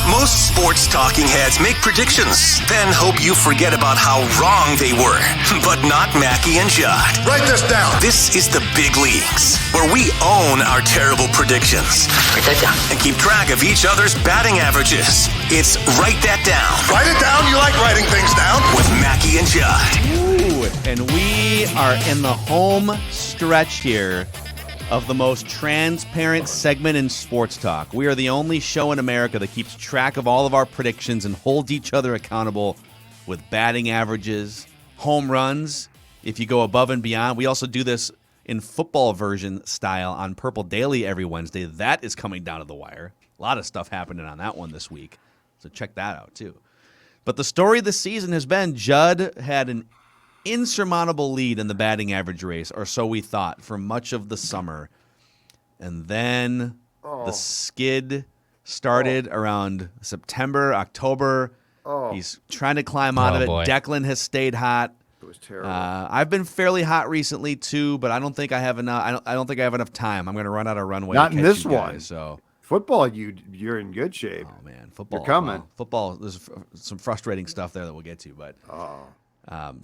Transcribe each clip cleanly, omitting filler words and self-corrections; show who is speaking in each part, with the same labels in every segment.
Speaker 1: Most sports talking heads make predictions, then hope you forget about how wrong they were. But not Mackey and Judd.
Speaker 2: Write this down.
Speaker 1: This is the big leagues, where we own our terrible predictions.
Speaker 3: Write that down.
Speaker 1: And keep track of each other's batting averages. It's Write That Down.
Speaker 2: Write it down. You like writing things down.
Speaker 1: With Mackey and Judd.
Speaker 4: Ooh, and we are in the home stretch here of the most transparent segment in sports talk. We are the only show in America that keeps track of all of our predictions and holds each other accountable with batting averages, home runs, if you go above and beyond. We also do this in football version style on Purple Daily every Wednesday. That is coming down to the wire. A lot of stuff happening on that one this week, so check that out too. But the story of the season has been Judd had an insurmountable lead in the batting average race, or so we thought, for much of the summer. And then the skid started around September, October. He's trying to climb out of it.
Speaker 5: Boy.
Speaker 4: Declan has stayed hot.
Speaker 6: It was terrible.
Speaker 4: I've been fairly hot recently too, but I don't think I have enough. I don't think I have enough time. I'm going to run out of runway.
Speaker 6: Not
Speaker 4: to
Speaker 6: in
Speaker 4: catch
Speaker 6: this
Speaker 4: you guys,
Speaker 6: one.
Speaker 4: So
Speaker 6: Football, you're in good shape.
Speaker 4: oh man, football.
Speaker 6: You're coming.
Speaker 4: Well, football. There's some frustrating stuff there that we'll get to, but.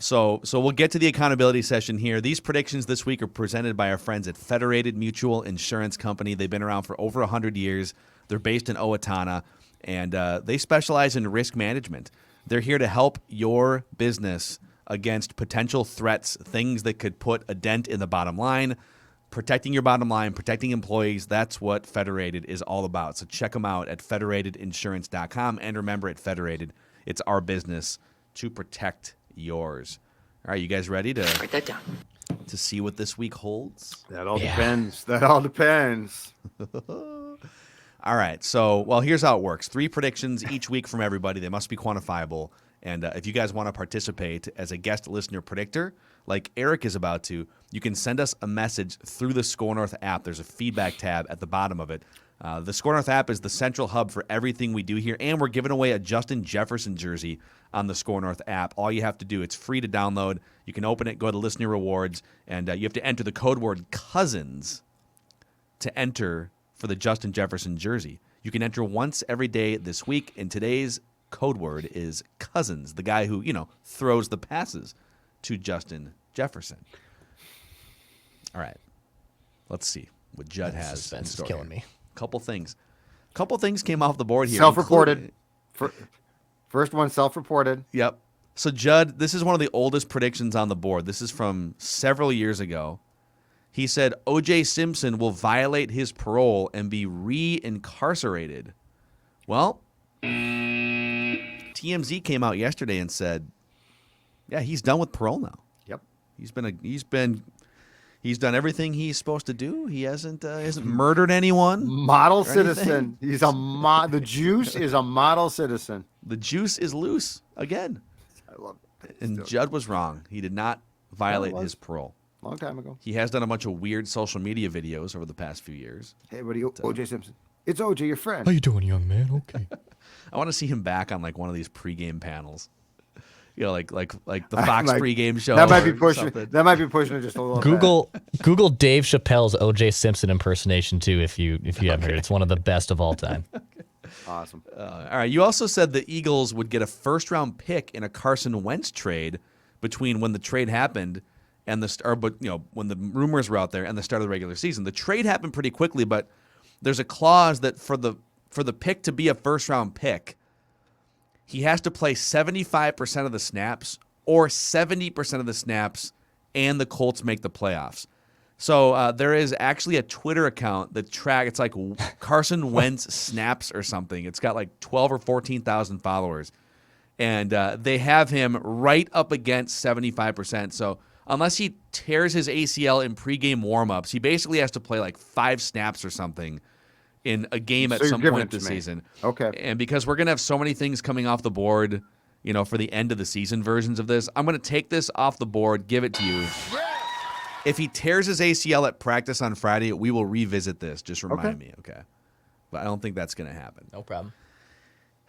Speaker 4: So we'll get to the accountability session here. These predictions this week are presented by our friends at Federated Mutual Insurance Company. They've been around for over 100 years. They're based in Owatonna, and they specialize in risk management. They're here to help your business against potential threats, things that could put a dent in the bottom line. Protecting your bottom line, protecting employees, that's what Federated is all about. So check them out at federatedinsurance.com. And remember, at Federated, it's our business to protect yours. All right, you guys ready to
Speaker 3: Write that down.
Speaker 4: see what this week holds?
Speaker 6: That all depends. That all depends.
Speaker 4: All right, so, well, here's how it works. 3 predictions each week from everybody. They must be quantifiable. And if you guys want to participate as a guest listener predictor, like Eric is about to, you can send us a message through the Score North app. There's a feedback tab at the bottom of it. The Score North app is the central hub for everything we do here, and we're giving away a Justin Jefferson jersey on the Score North app. All you have to do, it's free to download. You can open it, go to Listener Rewards, and you have to enter the code word COUSINS to enter for the Justin Jefferson jersey. You can enter once every day this week, and today's code word is Cousins, the guy who, throws the passes to Justin Jefferson. All right. Let's see what Judd has in
Speaker 5: Suspense is
Speaker 4: store
Speaker 5: killing
Speaker 4: here.
Speaker 5: me.
Speaker 4: Couple things came off the board here.
Speaker 6: Self-reported. First one, self-reported.
Speaker 4: Yep. So, Judd, this is one of the oldest predictions on the board. This is from several years ago. He said O.J. Simpson will violate his parole and be re-incarcerated. Well, TMZ came out yesterday and said, yeah, he's done with parole now.
Speaker 6: Yep.
Speaker 4: He's done everything he's supposed to do. He hasn't murdered anyone.
Speaker 6: Model citizen. He's the juice is a model citizen.
Speaker 4: The juice is loose again.
Speaker 6: I love it.
Speaker 4: And Judd was wrong. He did not violate his parole.
Speaker 6: Long time ago.
Speaker 4: He has done a bunch of weird social media videos over the past few years.
Speaker 6: Hey, buddy, O.J. Simpson. It's O.J., your friend.
Speaker 5: How you doing, young man? Okay.
Speaker 4: I want to see him back on like one of these pregame panels. Like the Fox pregame show.
Speaker 6: That might be pushing.
Speaker 4: Something.
Speaker 6: That might be pushing it just a little.
Speaker 5: Google Dave Chappelle's O.J. Simpson impersonation too. If you haven't heard, it's one of the best of all time.
Speaker 6: Awesome.
Speaker 4: All right. You also said the Eagles would get a first-round pick in a Carson Wentz trade between when the trade happened and when the rumors were out there and the start of the regular season. The trade happened pretty quickly, but there's a clause that for the pick to be a first-round pick, he has to play 75% of the snaps or 70% of the snaps, and the Colts make the playoffs. So there is actually a Twitter account that it's like Carson Wentz snaps or something. It's got like 12 or 14,000 followers, and they have him right up against 75%. So unless he tears his ACL in pregame warmups, he basically has to play like 5 snaps or something in a game at some point this season.
Speaker 6: Okay.
Speaker 4: And because we're going to have so many things coming off the board, for the end of the season versions of this, I'm going to take this off the board, give it to you. If he tears his ACL at practice on Friday, we will revisit this. Just remind me, okay? But I don't think that's going to happen.
Speaker 5: No problem.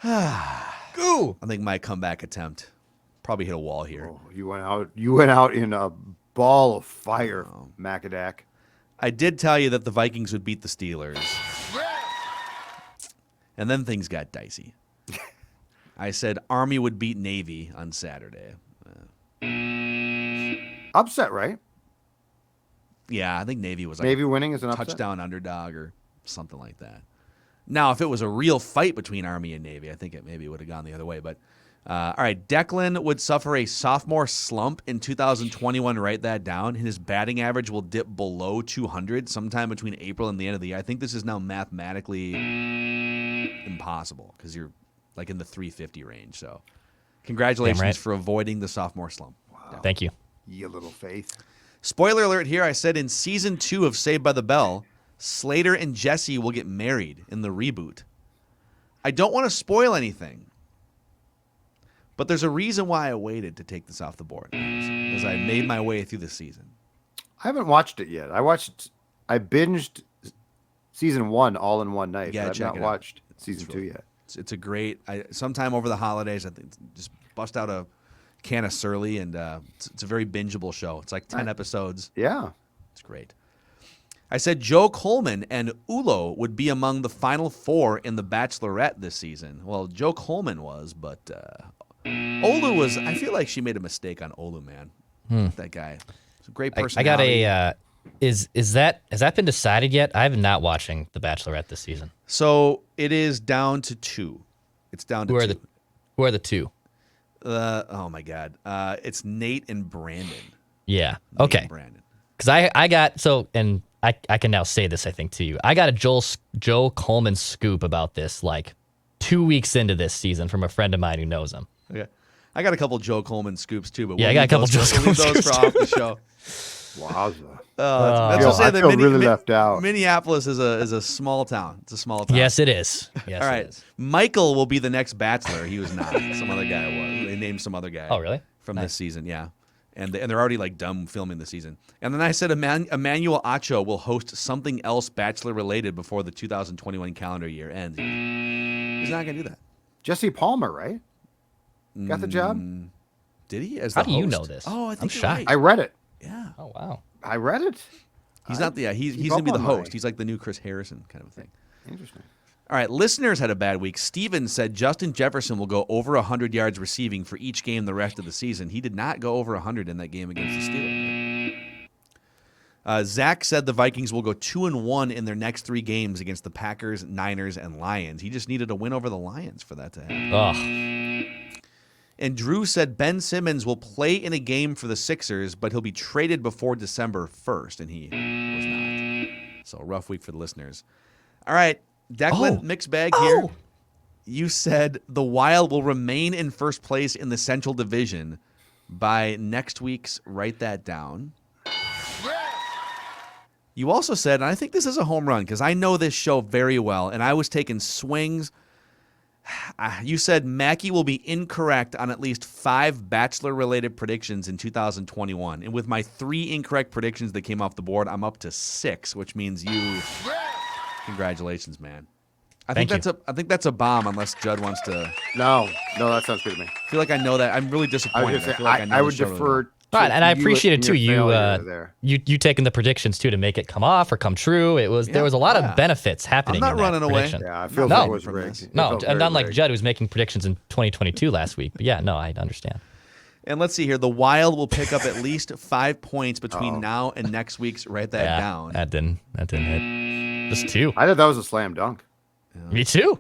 Speaker 4: Go! I think my comeback attempt probably hit a wall here.
Speaker 6: Oh, you went out in a ball of fire, Macadac.
Speaker 4: I did tell you that the Vikings would beat the Steelers. And then things got dicey. I said Army would beat Navy on Saturday.
Speaker 6: Upset, right?
Speaker 4: Yeah, I think Navy was like
Speaker 6: Navy winning is an upset.
Speaker 4: touchdown underdog or something like that. Now, if it was a real fight between Army and Navy, I think it maybe would have gone the other way. But all right, Declan would suffer a sophomore slump in 2021. Write that down. His batting average will dip below 200 sometime between April and the end of the year. I think this is now mathematically impossible because you're like in the 350 range. So congratulations for avoiding the sophomore slump.
Speaker 6: Wow.
Speaker 5: Thank you.
Speaker 6: Ye little faith.
Speaker 4: Spoiler alert here. I said in season 2 of Saved by the Bell, Slater and Jesse will get married in the reboot. I don't want to spoil anything, but there's a reason why I waited to take this off the board as I made my way through the season.
Speaker 6: I haven't watched it yet. I binged season 1 all in one night.
Speaker 4: Yeah,
Speaker 6: I've not watched season 2 yet.
Speaker 4: It's a great. Sometime over the holidays, I think just bust out a can of Surly, and it's a very bingeable show. It's like 10 episodes.
Speaker 6: Yeah,
Speaker 4: it's great. I said Joe Coleman and Ulo would be among the final 4 in The Bachelorette this season. Well, Joe Coleman was, but Olu was. I feel like she made a mistake on Olu, man. That guy. It's a great personality.
Speaker 5: I got has that been decided yet? I have not watching The Bachelorette this season.
Speaker 4: So it is down to 2. It's down to 2.
Speaker 5: Who are the 2?
Speaker 4: Oh my God. It's Nate and Brandon.
Speaker 5: Yeah.
Speaker 4: Nate
Speaker 5: Okay.
Speaker 4: and Brandon.
Speaker 5: Because I got and I can now say this, I think, to you. I got a Joe Coleman scoop about this like 2 weeks into this season from a friend of mine who knows him.
Speaker 4: Okay. I got a couple Joe Coleman scoops too, but
Speaker 5: I got a couple Joe Coleman
Speaker 4: scoops for off the show.
Speaker 6: Wowza.
Speaker 4: I
Speaker 6: feel really left out.
Speaker 4: Minneapolis is a small town. It's a small town.
Speaker 5: Yes, it is. Yes,
Speaker 4: all right.
Speaker 5: It is.
Speaker 4: Michael will be the next Bachelor. He was not. Some other guy was. They named some other guy.
Speaker 5: Oh, really?
Speaker 4: From this season, yeah. And they're already like done filming the season. And then I said Emmanuel Acho will host something else Bachelor related before the 2021 calendar year ends. He's not gonna do that.
Speaker 6: Jesse Palmer, right? Got the job?
Speaker 4: Did he? As
Speaker 5: How
Speaker 4: the
Speaker 5: do you
Speaker 4: host?
Speaker 5: know this?
Speaker 4: Oh, I think
Speaker 5: I'm
Speaker 4: you're
Speaker 5: shocked.
Speaker 4: right.
Speaker 6: I read it.
Speaker 4: Yeah.
Speaker 5: Oh, wow.
Speaker 6: I read it.
Speaker 4: He's not the. Yeah, he's
Speaker 6: keep
Speaker 4: gonna be
Speaker 6: up
Speaker 4: the
Speaker 6: on my-
Speaker 4: host. He's like the new Chris Harrison kind of a thing.
Speaker 6: Interesting.
Speaker 4: All right, listeners had a bad week. Steven said Justin Jefferson will go over 100 yards receiving for each game the rest of the season. He did not go over 100 in that game against the Steelers. Zach said the Vikings will go 2-1 in their next 3 games against the Packers, Niners, and Lions. He just needed a win over the Lions for that to happen.
Speaker 5: Oh,
Speaker 4: And Drew said Ben Simmons will play in a game for the Sixers, but he'll be traded before December 1st, and he was not. So, rough week for the listeners. All right, Declan, mixed bag here. You said the Wild will remain in first place in the Central Division by next week's Write That Down. You also said, and I think this is a home run because I know this show very well, and I was taking swings. You said Mackey will be incorrect on at least 5 Bachelor-related predictions in 2021. And with my 3 incorrect predictions that came off the board, I'm up to 6, which means you... Congratulations, man. I think that's a bomb unless Judd wants to...
Speaker 6: No, that sounds good to me.
Speaker 4: I feel like I know that. I'm really disappointed.
Speaker 6: I,
Speaker 4: feel like I know
Speaker 6: I
Speaker 4: the
Speaker 6: would
Speaker 4: show really
Speaker 6: defer.
Speaker 4: well.
Speaker 5: Right, and I appreciate it too.
Speaker 6: You
Speaker 5: You taking the predictions too to make it come off or come true. There was a lot of benefits happening.
Speaker 4: I'm not
Speaker 5: in that
Speaker 4: running away.
Speaker 5: prediction.
Speaker 6: Yeah, I feel
Speaker 5: No.
Speaker 6: like it was rigged.
Speaker 5: No, and unlike Judd, who's making predictions in 2022 last week. But yeah, no, I understand.
Speaker 4: And let's see here. The Wild will pick up at least 5 points between now and next week's Write That Down.
Speaker 5: That didn't hit. Just 2.
Speaker 6: I thought that was a slam dunk.
Speaker 5: Me too.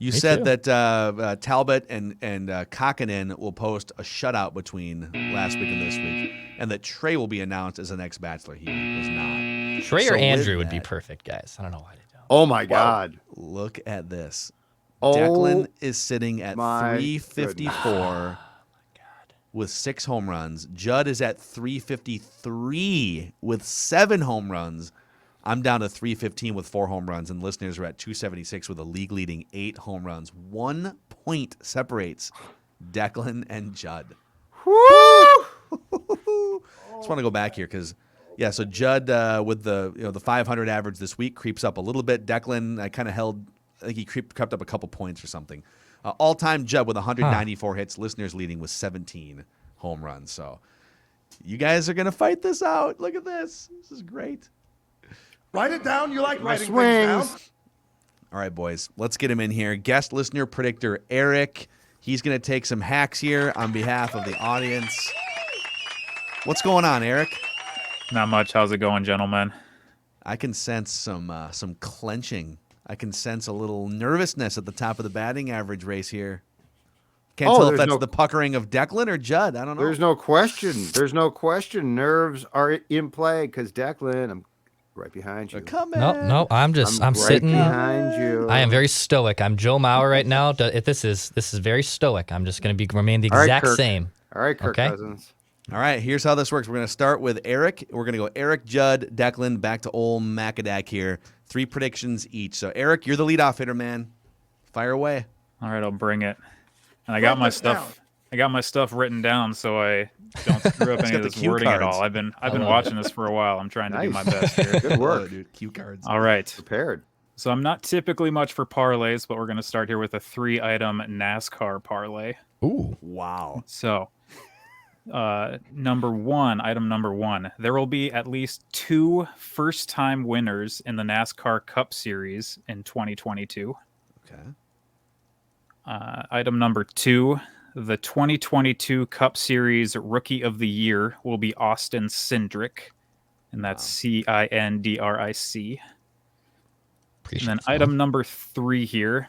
Speaker 4: You
Speaker 5: Me
Speaker 4: said
Speaker 5: too.
Speaker 4: that Talbot and Kakinen will post a shutout between last week and this week, and that Trey will be announced as the next Bachelor. He was not.
Speaker 5: Trey
Speaker 4: So
Speaker 5: or
Speaker 4: with
Speaker 5: Andrew would be
Speaker 4: that-
Speaker 5: perfect, guys. I don't know why they don't.
Speaker 6: Oh my God.
Speaker 4: Look at this.
Speaker 6: Oh,
Speaker 4: Declan is sitting at
Speaker 6: my
Speaker 4: 354 with 6 home runs. Judd is at 353 with 7 home runs. I'm down to 315 with 4 home runs, and listeners are at 276 with a league-leading 8 home runs. 1 point separates Declan and Judd. Just want to go back here because, yeah, so Judd with the 500 average this week creeps up a little bit. Declan, I kind of held, I think he crept up a couple points or something. All-time Judd with 194 hits, listeners leading with 17 home runs. So you guys are going to fight this out. Look at this. This is great.
Speaker 2: Write it down. You like
Speaker 6: My
Speaker 2: writing things down.
Speaker 6: swings.
Speaker 4: All right, boys, let's get him in here. Guest listener predictor Eric. He's going to take some hacks here on behalf of the audience. What's going on, Eric?
Speaker 3: Not much. How's it going, gentlemen?
Speaker 4: I can sense some clenching. I can sense a little nervousness at the top of the batting average race here. Can't tell if that's the puckering of Declan or Judd. I don't know.
Speaker 6: There's no question. There's no question. Nerves are in play because Declan, I'm right behind you.
Speaker 4: Come in.
Speaker 5: No, I'm right sitting
Speaker 6: behind you.
Speaker 5: I am very stoic. I'm Joe Mauer right now. This is very stoic. I'm just going to remain the exact same.
Speaker 6: All right, Kirk Cousins.
Speaker 4: All right, here's how this works. We're going to start with Eric. We're going to go Eric, Judd, Declan, back to old Macadac here. 3 predictions each. So, Eric, you're the leadoff hitter, man. Fire away.
Speaker 3: All right, I'll bring it. And I got my stuff. I got my stuff written down so I don't screw up any of this wording at all. I've been watching this for a while. I'm trying to do my best here.
Speaker 6: Good work,
Speaker 4: dude. Cue cards.
Speaker 3: All right.
Speaker 6: Prepared.
Speaker 3: So I'm not typically much for parlays, but we're going to start here with a 3-item NASCAR parlay.
Speaker 5: Ooh.
Speaker 4: Wow.
Speaker 3: So, item number one, there will be at least 2 first-time winners in the NASCAR Cup Series in 2022.
Speaker 4: Okay.
Speaker 3: Item number 2, the 2022 Cup Series Rookie of the Year will be Austin Cindric, and that's Cindric. And then item number 3 here,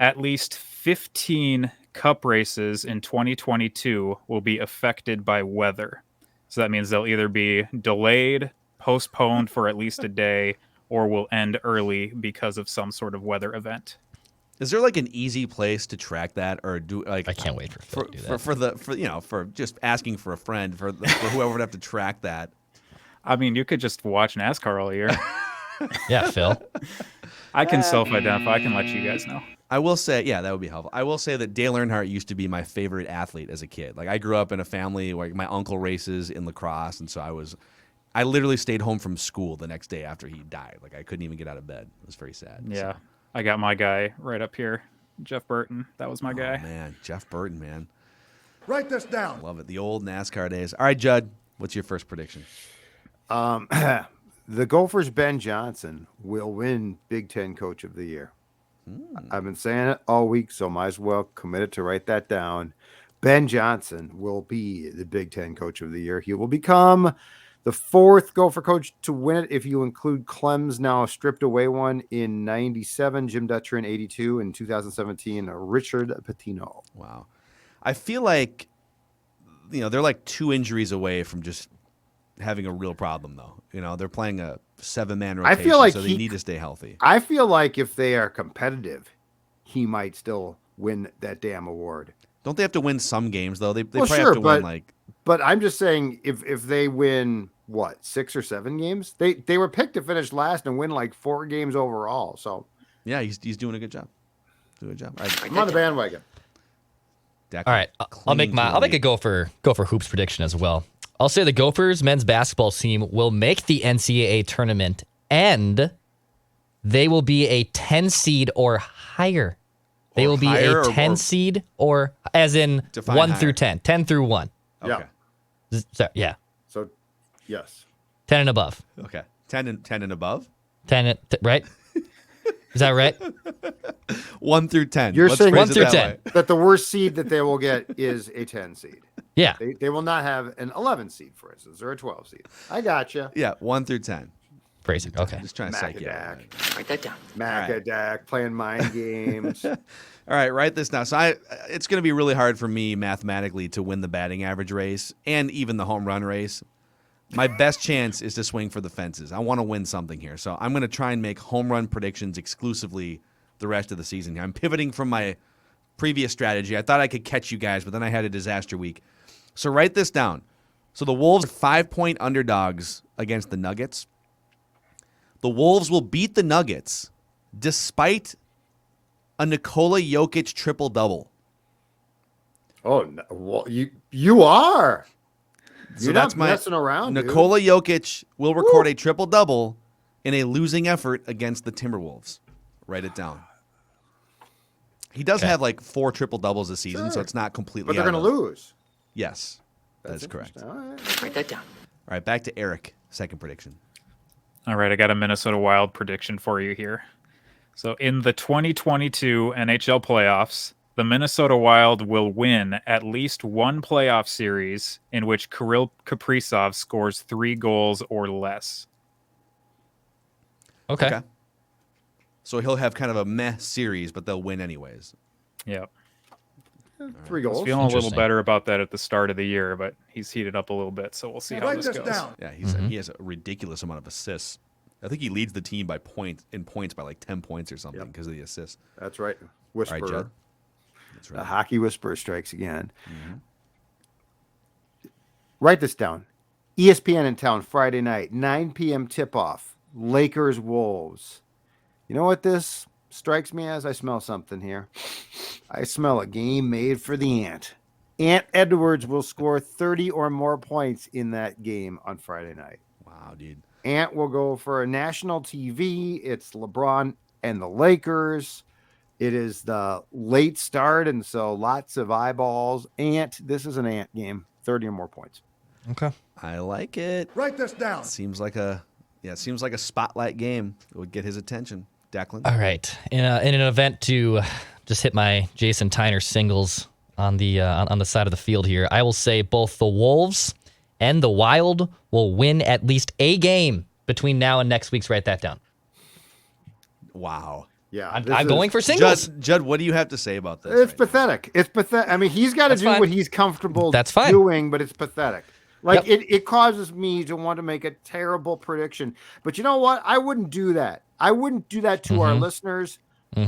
Speaker 3: at least 15 Cup races in 2022 will be affected by weather. So that means they'll either be delayed, postponed for at least a day, or will end early because of some sort of weather event.
Speaker 4: Is there like an easy place to track that, or do like?
Speaker 5: I can't wait for Phil to do that.
Speaker 4: for just asking for a friend for whoever would have to track that.
Speaker 3: I mean, you could just watch NASCAR all year.
Speaker 5: Yeah, Phil.
Speaker 3: I can self-identify. I can let you guys know.
Speaker 4: I will say, yeah, that would be helpful. I will say that Dale Earnhardt used to be my favorite athlete as a kid. Like I grew up in a family where my uncle races in lacrosse, and so I literally stayed home from school the next day after he died. Like I couldn't even get out of bed. It was very sad.
Speaker 3: Yeah.
Speaker 4: So.
Speaker 3: I got my guy right up here, Jeff Burton. That was my guy.
Speaker 4: Man, Jeff Burton, man.
Speaker 2: Write this down.
Speaker 4: Love it. The old NASCAR days. All right, Judd, what's your first prediction?
Speaker 6: The Gophers' Ben Johnson will win Big Ten Coach of the Year. I've been saying it all week, so might as well commit it to write that down. Ben Johnson will be the Big Ten Coach of the Year. He will become the 4th Gopher coach to win it if you include Clem's now stripped away one in 97, Jim Dutcher in 82, in 2017, Richard Pitino.
Speaker 4: Wow. I feel like, they're like 2 injuries away from just having a real problem, though. They're playing a 7-man rotation,
Speaker 6: I feel like
Speaker 4: so they need to stay healthy.
Speaker 6: I feel like if they are competitive, he might still win that damn award.
Speaker 4: Don't they have to win some games, though? They probably have to win, like...
Speaker 6: But I'm just saying, if they win, 6 or 7 games? They were picked to finish last and win like 4 games overall. So
Speaker 4: yeah, he's doing a good job. All right.
Speaker 6: I'm on the bandwagon.
Speaker 4: Declan,
Speaker 5: All right, I'll make a Gopher hoops prediction as well. I'll say the Gophers men's basketball team will make the NCAA tournament, and they will be a 10 seed or higher. They will be a 10 seed or as in 1 through 10. 10 through 1.
Speaker 4: Okay.
Speaker 5: Yeah.
Speaker 6: So, yes.
Speaker 5: 10 and above.
Speaker 4: Okay. 10 and above?
Speaker 5: 10, right? Is that right?
Speaker 4: 1 through 10.
Speaker 6: You're saying
Speaker 5: 1 through 10.
Speaker 6: That the worst seed that they will get is a 10 seed.
Speaker 5: Yeah.
Speaker 6: They will not have an 11 seed, for instance, or a 12 seed. I gotcha.
Speaker 4: Yeah, 1 through 10.
Speaker 5: Phrasing. Okay.
Speaker 4: Just trying to psych you out.
Speaker 2: Write that down.
Speaker 6: Macadac, playing mind games.
Speaker 4: All right, write this down. So it's going to be really hard for me mathematically to win the batting average race and even the home run race. My best chance is to swing for the fences. I want to win something here. So I'm going to try and make home run predictions exclusively the rest of the season here. I'm pivoting from my previous strategy. I thought I could catch you guys, but then I had a disaster week. So write this down. So the Wolves are 5-point underdogs against the Nuggets. The Wolves will beat the Nuggets despite a Nikola Jokic triple-double.
Speaker 6: Oh, no. Well, you are.
Speaker 4: So
Speaker 6: You're
Speaker 4: that's
Speaker 6: not messing around,
Speaker 4: Nikola Jokic will record a triple-double in a losing effort against the Timberwolves. Write it down. He does have like 4 triple-doubles this season, so it's not completely
Speaker 6: But they're going to lose.
Speaker 4: Yes, that's correct.
Speaker 6: All right.
Speaker 2: Write that down.
Speaker 4: All right, back to Eric. Second prediction.
Speaker 3: All right, I got a Minnesota Wild prediction for you here. So in the 2022 NHL playoffs, the Minnesota Wild will win at least one playoff series in which Kirill Kaprizov scores 3 goals or less.
Speaker 5: Okay.
Speaker 4: So he'll have kind of a meh series, but they'll win anyways.
Speaker 3: Yep.
Speaker 6: 3
Speaker 3: I
Speaker 6: goals.
Speaker 3: was feeling a little
Speaker 5: Interesting.
Speaker 3: better about that at the start of the year, but he's heated up a little bit, so we'll see how
Speaker 2: Write
Speaker 3: this
Speaker 2: this
Speaker 3: goes.
Speaker 2: down.
Speaker 4: Yeah, he has a ridiculous amount of assists. I think he leads the team by points by like 10 points or something because of the assists.
Speaker 6: That's right.
Speaker 4: All
Speaker 6: Whisperer.
Speaker 4: right, Judd. That's
Speaker 6: The
Speaker 4: right.
Speaker 6: hockey whisperer strikes again. Write this down. ESPN in town Friday night, 9 p.m. tip-off. Lakers Wolves. You know what this strikes me as? I smell something here. I smell a game made for the Ant. Ant Edwards will score 30 or more points in that game on Friday night.
Speaker 4: Wow, dude.
Speaker 6: Ant will go for a national TV. It's LeBron and the Lakers. It is the late start, and so lots of eyeballs. This is an Ant game. 30 or more points.
Speaker 5: Okay.
Speaker 4: I like it.
Speaker 2: Write this down.
Speaker 4: Seems like a spotlight game. It would get his attention. Declan.
Speaker 5: All right. In an event to just hit my Jason Tyner singles on the side of the field here, I will say both the Wolves and the Wild will win at least a game between now and next week's. Write that down.
Speaker 4: Wow.
Speaker 6: Yeah,
Speaker 5: I'm going for singles.
Speaker 4: Judd, what do you have to say about this?
Speaker 6: It's pathetic. It's pathetic. I mean, he's got to do
Speaker 5: fine.
Speaker 6: what he's comfortable
Speaker 5: That's fine.
Speaker 6: doing, but it's pathetic. Like
Speaker 5: Yep.
Speaker 6: it causes me to want to make a terrible prediction. But you know what? I wouldn't do that. I wouldn't do that to our listeners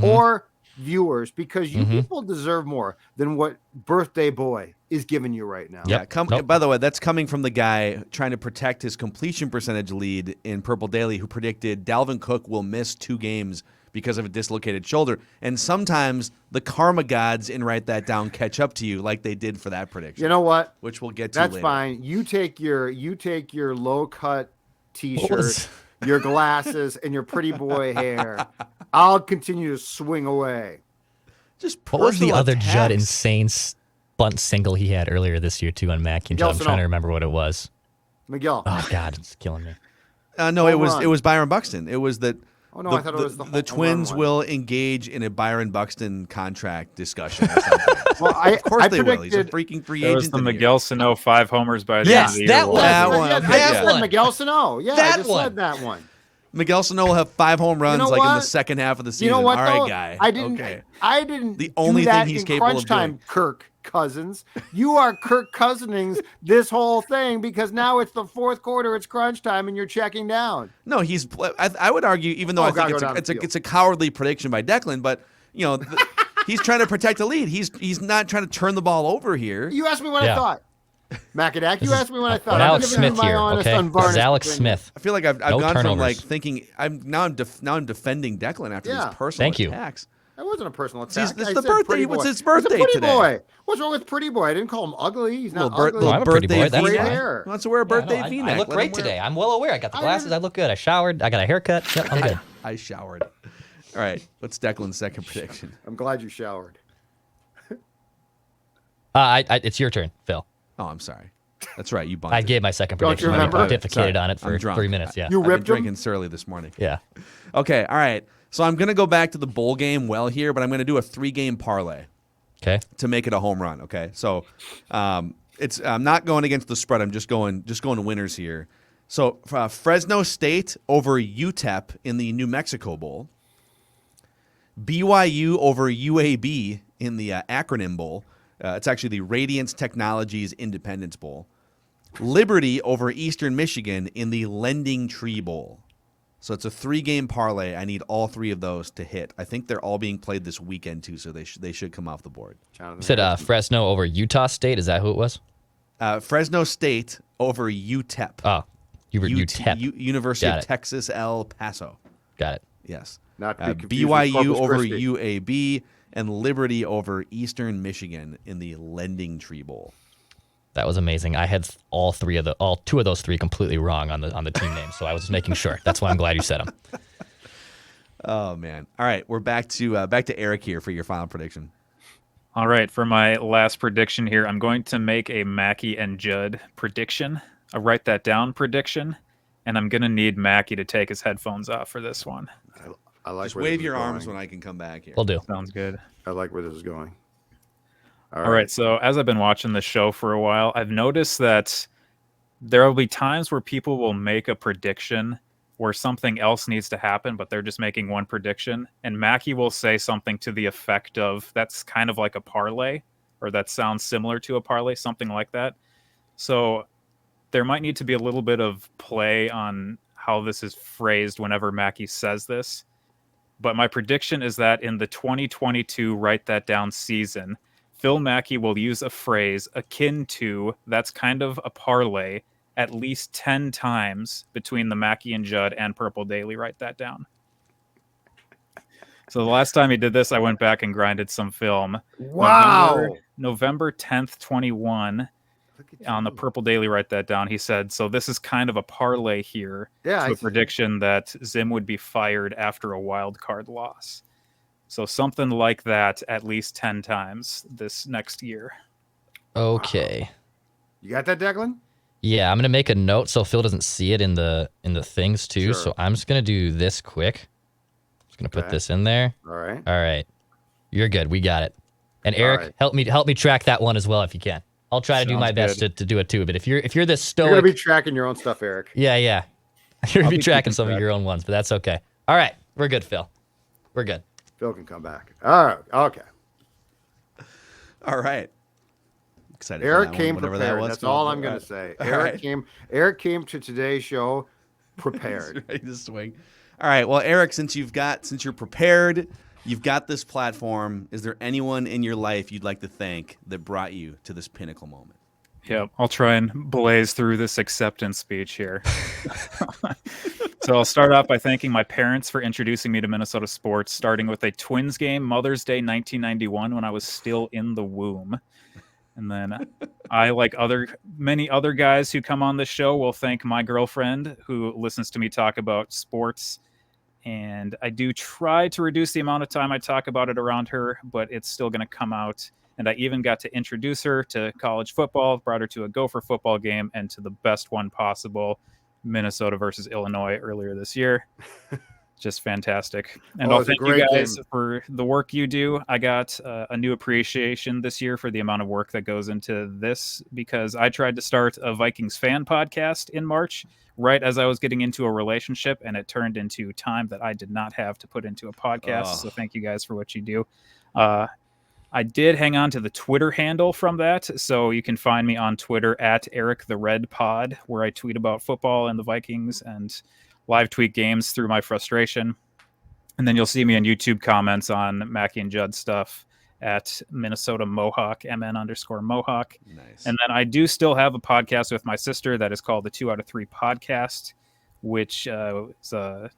Speaker 6: or viewers because you people deserve more than what birthday boy is giving you right now.
Speaker 5: Yep.
Speaker 4: Yeah. By the way, that's coming from the guy trying to protect his completion percentage lead in Purple Daily, who predicted Dalvin Cook will miss 2 games because of a dislocated shoulder. And sometimes the karma gods in Write That Down catch up to you like they did for that prediction.
Speaker 6: You know what?
Speaker 4: Which we'll get to
Speaker 6: That's
Speaker 4: later.
Speaker 6: fine. You take your low cut t-shirt,
Speaker 5: was-
Speaker 6: your glasses, and your pretty boy hair. I'll continue to swing away.
Speaker 4: Just
Speaker 5: What was the
Speaker 4: personal
Speaker 5: other
Speaker 4: attacks.
Speaker 5: Judd insane bunt single he had earlier this year too on Mackey? I'm
Speaker 6: Yeltsin.
Speaker 5: trying to remember what it was.
Speaker 6: Miguel.
Speaker 5: Oh God, it's killing me.
Speaker 4: No, it
Speaker 6: Home
Speaker 4: was
Speaker 6: run.
Speaker 4: Byron Buxton. It was that.
Speaker 6: Oh, no, I thought it was the home run
Speaker 4: Twins
Speaker 6: one.
Speaker 4: will engage in a Byron Buxton contract discussion. Or something.
Speaker 6: Well,
Speaker 4: Of course
Speaker 6: I
Speaker 4: they will. He's a
Speaker 6: predicted.
Speaker 4: freaking free
Speaker 3: There was
Speaker 4: agent.
Speaker 3: the
Speaker 4: in the
Speaker 3: Miguel Sano 5 homers by the
Speaker 5: Yes,
Speaker 3: end of the year.
Speaker 5: that
Speaker 3: one.
Speaker 5: one.
Speaker 4: That
Speaker 6: Yeah,
Speaker 4: one.
Speaker 6: I
Speaker 4: Okay,
Speaker 6: just
Speaker 4: yeah.
Speaker 6: said Miguel Sano. Yeah,
Speaker 5: That
Speaker 6: I just
Speaker 5: one.
Speaker 6: said that one.
Speaker 4: Miguel Sano will have 5 home runs
Speaker 6: know
Speaker 4: like in the
Speaker 6: what?
Speaker 4: second half of the season.
Speaker 6: You know what?
Speaker 4: All right,
Speaker 6: though?
Speaker 4: guy.
Speaker 6: I didn't.
Speaker 4: Okay.
Speaker 6: I didn't.
Speaker 4: The only
Speaker 6: do that
Speaker 4: thing he's
Speaker 6: in
Speaker 4: capable
Speaker 6: crunch
Speaker 4: of
Speaker 6: time,
Speaker 4: doing.
Speaker 6: Kirk Cousins. You are Kirk Cousinings this whole thing because now it's the fourth quarter. It's crunch time, and you're checking down.
Speaker 4: No, he's. I would argue, even though
Speaker 6: Oh,
Speaker 4: I think
Speaker 6: gotta go down the field.
Speaker 4: it's a cowardly prediction by Declan, but you know, he's trying to protect the lead. He's not trying to turn the ball over here.
Speaker 6: You asked me what I
Speaker 5: Yeah.
Speaker 6: thought. Macadac, you asked me what I thought. I'm
Speaker 5: Alex
Speaker 6: giving you
Speaker 5: Smith
Speaker 6: my
Speaker 5: here.
Speaker 6: honest,
Speaker 5: Okay, this is
Speaker 6: unvarnished
Speaker 5: Alex
Speaker 6: opinion.
Speaker 5: Smith.
Speaker 4: I feel like I've
Speaker 5: No
Speaker 4: gone from like
Speaker 5: turnovers.
Speaker 4: thinking I'm defending Declan after
Speaker 6: Yeah.
Speaker 4: these personal
Speaker 5: Thank you.
Speaker 4: attacks.
Speaker 6: That wasn't a personal
Speaker 4: It's his-
Speaker 6: attack.
Speaker 4: it's
Speaker 6: I
Speaker 4: the
Speaker 6: said
Speaker 4: birthday.
Speaker 6: pretty
Speaker 4: What's
Speaker 6: boy.
Speaker 4: his birthday
Speaker 6: It's a pretty
Speaker 4: today?
Speaker 6: boy. What's wrong with pretty boy? I didn't call him ugly. He's not ugly.
Speaker 5: No, I'm a pretty boy. That's
Speaker 4: birthday
Speaker 5: fine.
Speaker 4: V-neck.
Speaker 6: Hair.
Speaker 4: He wants to wear a
Speaker 5: Yeah, no,
Speaker 4: birthday
Speaker 5: I
Speaker 4: V-neck.
Speaker 5: look
Speaker 4: Let
Speaker 5: great
Speaker 4: him wear
Speaker 5: today. I'm well aware. I got the glasses. I look good. I showered. I got a haircut. Yep, I'm good.
Speaker 4: I showered. All right. What's Declan's second prediction?
Speaker 6: I'm glad you showered.
Speaker 5: It's your turn, Phil.
Speaker 4: Oh, I'm sorry. That's right. You bunted.
Speaker 5: I gave my second
Speaker 6: Don't you
Speaker 5: prediction. I
Speaker 6: remember?
Speaker 5: pontificated
Speaker 4: Sorry.
Speaker 5: on it
Speaker 4: I'm
Speaker 5: for
Speaker 4: drunk.
Speaker 5: 3 minutes. Yeah.
Speaker 6: You
Speaker 4: I've been
Speaker 6: ripped him?
Speaker 4: drinking surly this morning.
Speaker 5: Yeah.
Speaker 4: Okay. All right. So I'm going to go back to the bowl game well here, but I'm going to do a 3-game parlay
Speaker 5: Okay.
Speaker 4: to make it a home run. Okay. So I'm not going against the spread. I'm just going winners here. So Fresno State over UTEP in the New Mexico Bowl. BYU over UAB in the Acronym Bowl. It's actually the Radiance Technologies Independence Bowl. Liberty over Eastern Michigan in the Lending Tree Bowl. So it's a 3-game parlay. I need all 3 of those to hit. I think they're all being played this weekend too, so they should come off the board.
Speaker 5: You said Fresno over Utah State. Is that who it was?
Speaker 4: Fresno State over UTEP.
Speaker 5: Oh, you were UTEP.
Speaker 4: University
Speaker 5: Got
Speaker 4: of
Speaker 5: it.
Speaker 4: Texas El Paso.
Speaker 5: Got it.
Speaker 4: Yes.
Speaker 6: Not to be confused with
Speaker 4: BYU
Speaker 6: Corpus
Speaker 4: over
Speaker 6: Christi.
Speaker 4: UAB and Liberty over Eastern Michigan in the Lending Tree Bowl.
Speaker 5: That was amazing. I had all 2 of those 3 completely wrong on the team name, so I was just making sure. That's why I'm glad you said them.
Speaker 4: Oh man! All right, we're back to Eric here for your final prediction.
Speaker 3: All right, for my last prediction here, I'm going to make a Mackey and Judd prediction, a write that down prediction, and I'm going to need Mackey to take his headphones off for this one.
Speaker 6: I like
Speaker 4: Just
Speaker 6: where
Speaker 4: wave
Speaker 6: this
Speaker 4: your
Speaker 6: is
Speaker 4: arms
Speaker 6: going.
Speaker 4: when I can come back here.
Speaker 5: Will do.
Speaker 3: Sounds good.
Speaker 6: I like where this is going.
Speaker 3: All right. So as I've been watching the show for a while, I've noticed that there will be times where people will make a prediction where something else needs to happen, but they're just making one prediction. And Mackey will say something to the effect of, that's kind of like a parlay, or that sounds similar to a parlay, something like that. So there might need to be a little bit of play on how this is phrased whenever Mackey says this. But my prediction is that in the 2022 Write That Down season, Phil Mackey will use a phrase akin to, that's kind of a parlay, at least 10 times between the Mackey and Judd and Purple Daily Write That Down. So the last time he did this, I went back and grinded some film.
Speaker 6: Wow.
Speaker 3: November 10th, 21, on the Purple Daily Write That Down, he said, so this is kind of a parlay here to a prediction that Zim would be fired after a wild card loss. So something like that at least 10 times this next year.
Speaker 5: Okay.
Speaker 6: You got that, Declan?
Speaker 5: Yeah, I'm gonna make a note so Phil doesn't see it in the things too.
Speaker 6: Sure.
Speaker 5: So I'm just gonna do this quick. Just gonna put this in there.
Speaker 6: All right.
Speaker 5: All right. You're good. We got it. And Eric,
Speaker 6: right.
Speaker 5: help me track that one as well if you can. I'll try to do my best to do it too. But if you're this stoic,
Speaker 6: You're gonna be tracking your own stuff, Eric.
Speaker 5: yeah, you're gonna be tracking some
Speaker 3: track.
Speaker 5: of your own ones, but that's okay. All right, we're good, Phil. We're good.
Speaker 6: Phil can come back. All right. Okay.
Speaker 4: All right. Excited. for
Speaker 6: Eric
Speaker 4: that
Speaker 6: came
Speaker 4: one, whatever
Speaker 6: prepared.
Speaker 4: that was.
Speaker 6: That's all I'm gonna say.
Speaker 4: All
Speaker 6: Eric
Speaker 4: right.
Speaker 6: Eric came to today's show prepared.
Speaker 4: Ready to swing. All right. Well, Eric, since you're prepared, you've got this platform. Is there anyone in your life you'd like to thank that brought you to this pinnacle moment?
Speaker 3: Yeah, I'll try and blaze through this acceptance speech here. So I'll start off by thanking my parents for introducing me to Minnesota sports, starting with a Twins game, Mother's Day 1991, when I was still in the womb. And then I, like many other guys who come on this show, will thank my girlfriend who listens to me talk about sports. And I do try to reduce the amount of time I talk about it around her, but it's still going to come out. And I even got to introduce her to college football, brought her to a Gopher football game, and to the best one possible, Minnesota versus Illinois earlier this year. Just fantastic. And I'll thank you guys for the work you do. I got a new appreciation this year for the amount of work that goes into this, because I tried to start a Vikings fan podcast in March, right as I was getting into a relationship, and it turned into time that I did not have to put into a podcast. So thank you guys for what you do. I did hang on to the Twitter handle from that, so you can find me on Twitter at EricTheRedPod, where I tweet about football and the Vikings and live tweet games through my frustration. And then you'll see me in YouTube comments on Mackey and Judd stuff at Minnesota Mohawk, MN_Mohawk.
Speaker 4: Nice.
Speaker 3: And then I do still have a podcast with my sister that is called the 2 out of 3 podcast, which is a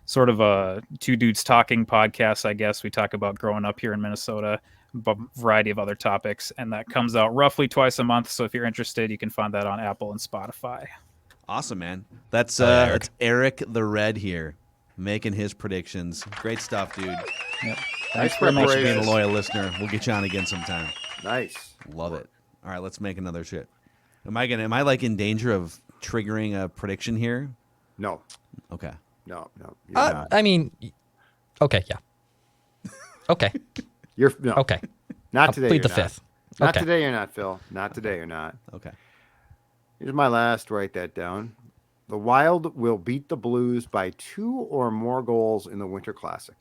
Speaker 3: sort of a two dudes talking podcast, I guess. We talk about growing up here in Minnesota, a variety of other topics, and that comes out roughly twice a month. So if you're interested, you can find that on Apple and Spotify.
Speaker 4: Awesome, man. That's Eric the Red here, making his predictions. Great stuff, dude.
Speaker 3: Yep.
Speaker 4: Thanks very much for being a loyal listener. We'll get you on again sometime.
Speaker 6: Nice.
Speaker 4: Love it. All right, let's make another shit. Am I like in danger of triggering a prediction here?
Speaker 6: No.
Speaker 4: Okay.
Speaker 6: No. You're not.
Speaker 5: I mean, okay, yeah. Okay. Okay.
Speaker 6: Not
Speaker 5: I'll
Speaker 6: today.
Speaker 5: plead the
Speaker 6: You're not.
Speaker 5: fifth.
Speaker 6: Not
Speaker 5: Okay.
Speaker 6: today. You're not, Phil. Not today. You're not.
Speaker 4: Okay.
Speaker 6: Here's my last. Write that down. The Wild will beat the Blues by 2 or more goals in the Winter Classic.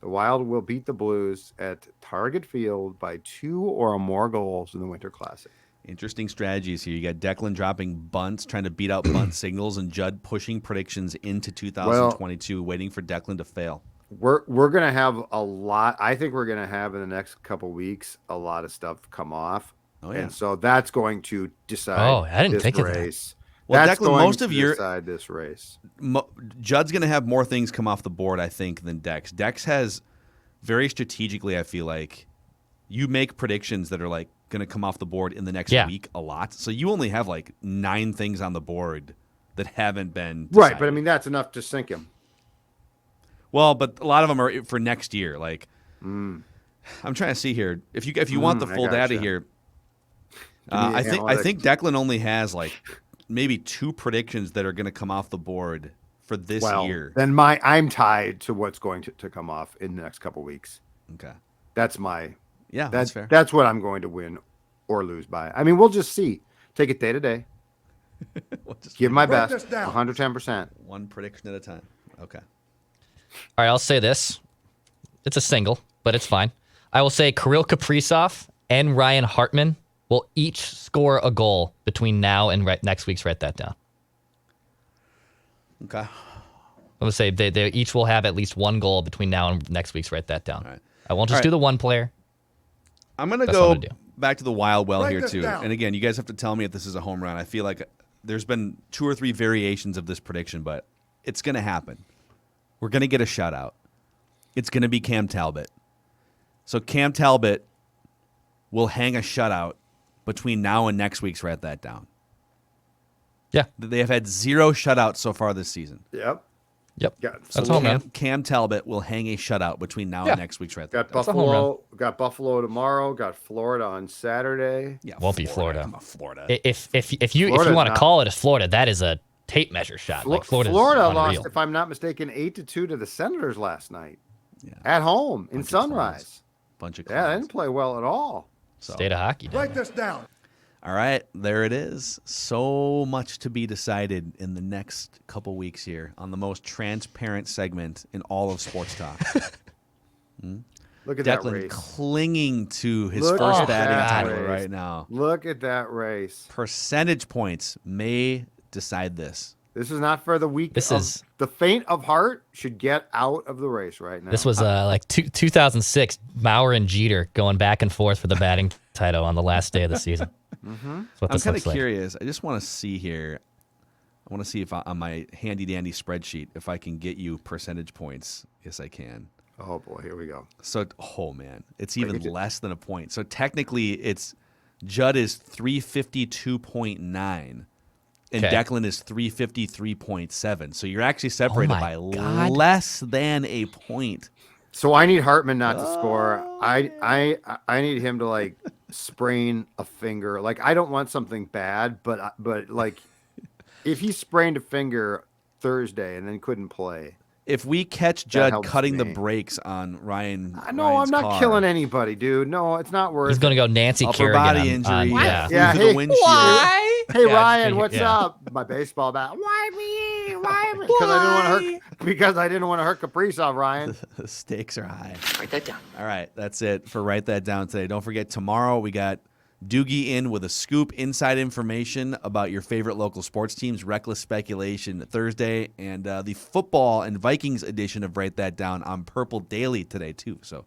Speaker 6: The Wild will beat the Blues at Target Field by 2 or more goals in the Winter Classic.
Speaker 4: Interesting strategies here. You got Declan dropping bunts, trying to beat out bunt signals, and Judd pushing predictions into 2022, waiting for Declan to fail.
Speaker 6: We're gonna have a lot. I think we're gonna have in the next couple weeks a lot of stuff come off.
Speaker 4: Oh yeah.
Speaker 6: And so that's going to decide.
Speaker 5: Oh, I didn't
Speaker 6: this
Speaker 5: think of that.
Speaker 6: race.
Speaker 4: Well,
Speaker 6: That's
Speaker 4: Declan,
Speaker 6: going
Speaker 4: most
Speaker 6: to
Speaker 4: of your
Speaker 6: decide this race.
Speaker 4: Judd's going to have more things come off the board, I think, than Dex. Dex has very strategically, I feel like, you make predictions that are like going to come off the board in the next week a lot. So you only have like 9 things on the board that haven't been decided.
Speaker 6: Right, but I mean that's enough to sink him.
Speaker 4: Well, but a lot of them are for next year. Like, I'm trying to see here. If you want the full data here, I think Declan only has like maybe 2 predictions that are going to come off the board for this year.
Speaker 6: Then I'm tied to what's going to come off in the next couple weeks.
Speaker 4: Okay.
Speaker 6: That's my
Speaker 4: that's fair.
Speaker 6: That's what I'm going to win or lose by. I mean, we'll just see. Take it day to day.
Speaker 4: We'll just
Speaker 6: Give my
Speaker 2: Write
Speaker 6: best.
Speaker 2: this down.
Speaker 6: 110%.
Speaker 4: one prediction at a time. Okay.
Speaker 5: All right, I'll say this. It's a single, but it's fine. I will say Kirill Kaprizov and Ryan Hartman will each score a goal between now and next week's. Write that down.
Speaker 4: Okay.
Speaker 5: I would say they each will have at least one goal between now and next week's. Write that down.
Speaker 4: All right.
Speaker 5: I won't just do the one player.
Speaker 4: I'm going to
Speaker 5: That's what
Speaker 4: go
Speaker 5: I'm gonna do.
Speaker 4: back to the wild well
Speaker 2: Write
Speaker 4: here,
Speaker 2: this
Speaker 4: too.
Speaker 2: down.
Speaker 4: And again, you guys have to tell me if this is a home run. I feel like there's been 2 or 3 variations of this prediction, but it's going to happen. We're going to get a shutout. It's going to be Cam Talbot. So Cam Talbot will hang a shutout between now and next week's. Write that down.
Speaker 5: Yeah.
Speaker 4: They have had 0 shutouts so far this season.
Speaker 6: Yep.
Speaker 5: Yep.
Speaker 6: Got
Speaker 5: That's a home run.
Speaker 4: Cam Talbot will hang a shutout between now and next week's. Write that
Speaker 6: Got
Speaker 4: down.
Speaker 5: a home
Speaker 6: Buffalo. Got Buffalo tomorrow. Got Florida on Saturday.
Speaker 4: Yeah,
Speaker 5: Won't be Florida.
Speaker 4: Come on, Florida.
Speaker 5: If you
Speaker 6: Florida's
Speaker 5: want to
Speaker 6: not-
Speaker 5: call it as Florida, that is a tape measure shot. Like Florida
Speaker 6: lost,
Speaker 5: unreal.
Speaker 6: if I'm not mistaken, 8-2 to the Senators last night.
Speaker 4: Yeah.
Speaker 6: At home in
Speaker 4: Bunch of
Speaker 6: Sunrise.
Speaker 4: Bunch of
Speaker 6: Yeah, they
Speaker 4: clowns.
Speaker 6: didn't play well at all.
Speaker 4: So,
Speaker 5: State of hockey. down
Speaker 2: Write
Speaker 5: there.
Speaker 2: this down.
Speaker 4: all right, there it is. So much to be decided in the next couple weeks here on the most transparent segment in all of sports talk.
Speaker 6: Look at that
Speaker 4: Declan
Speaker 6: race.
Speaker 4: clinging to his
Speaker 6: Look
Speaker 4: first
Speaker 6: at
Speaker 4: batting
Speaker 6: that
Speaker 4: title
Speaker 6: race.
Speaker 4: right now.
Speaker 6: Look at that race.
Speaker 4: Percentage points may decide this.
Speaker 6: This is not for the weak.
Speaker 5: This is-
Speaker 6: the faint of heart should get out of the race right now.
Speaker 5: This was like 2006, Maurer and Jeter going back and forth for the batting title on the last day of the season. That's what
Speaker 4: I'm
Speaker 5: this
Speaker 4: kind
Speaker 5: looks
Speaker 4: of
Speaker 5: like.
Speaker 4: curious. I just want to see here. I want to see if on my handy dandy spreadsheet if I can get you percentage points. Yes, I can.
Speaker 6: Oh boy, here we go.
Speaker 4: So, oh man, it's even less than a point. So technically, it's Judd is 352.9, and
Speaker 5: Okay.
Speaker 4: Declan is 353.7. So you're actually separated
Speaker 5: my
Speaker 4: by
Speaker 5: God.
Speaker 4: less than a point.
Speaker 6: So I need Hartman not to score. I need him to like sprain a finger. Like I don't want something bad, but like if he sprained a finger Thursday and then couldn't play.
Speaker 4: If we catch Judd
Speaker 6: helps
Speaker 4: cutting the
Speaker 6: me.
Speaker 4: brakes on Ryan,
Speaker 6: No,
Speaker 4: Ryan's
Speaker 6: I'm not
Speaker 4: car,
Speaker 6: killing anybody, dude. No, it's not worth
Speaker 5: He's going to go Nancy
Speaker 4: upper
Speaker 5: Kerrigan
Speaker 4: body
Speaker 5: on-
Speaker 4: injury,
Speaker 5: on- yeah.
Speaker 6: Yeah,
Speaker 4: through
Speaker 6: hey,
Speaker 4: the windshield.
Speaker 6: Hey
Speaker 5: Yeah,
Speaker 6: Ryan, what's
Speaker 5: yeah.
Speaker 6: up? My baseball bat. Why me? Why me? Because I didn't want to hurt Kaprizov, Ryan.
Speaker 4: The stakes are high.
Speaker 2: Write that down.
Speaker 4: All right, that's it for Write That Down today. Don't forget, tomorrow we got Doogie in with a scoop, inside information about your favorite local sports teams, reckless speculation Thursday, and the football and Vikings edition of Write That Down on Purple Daily today, too. So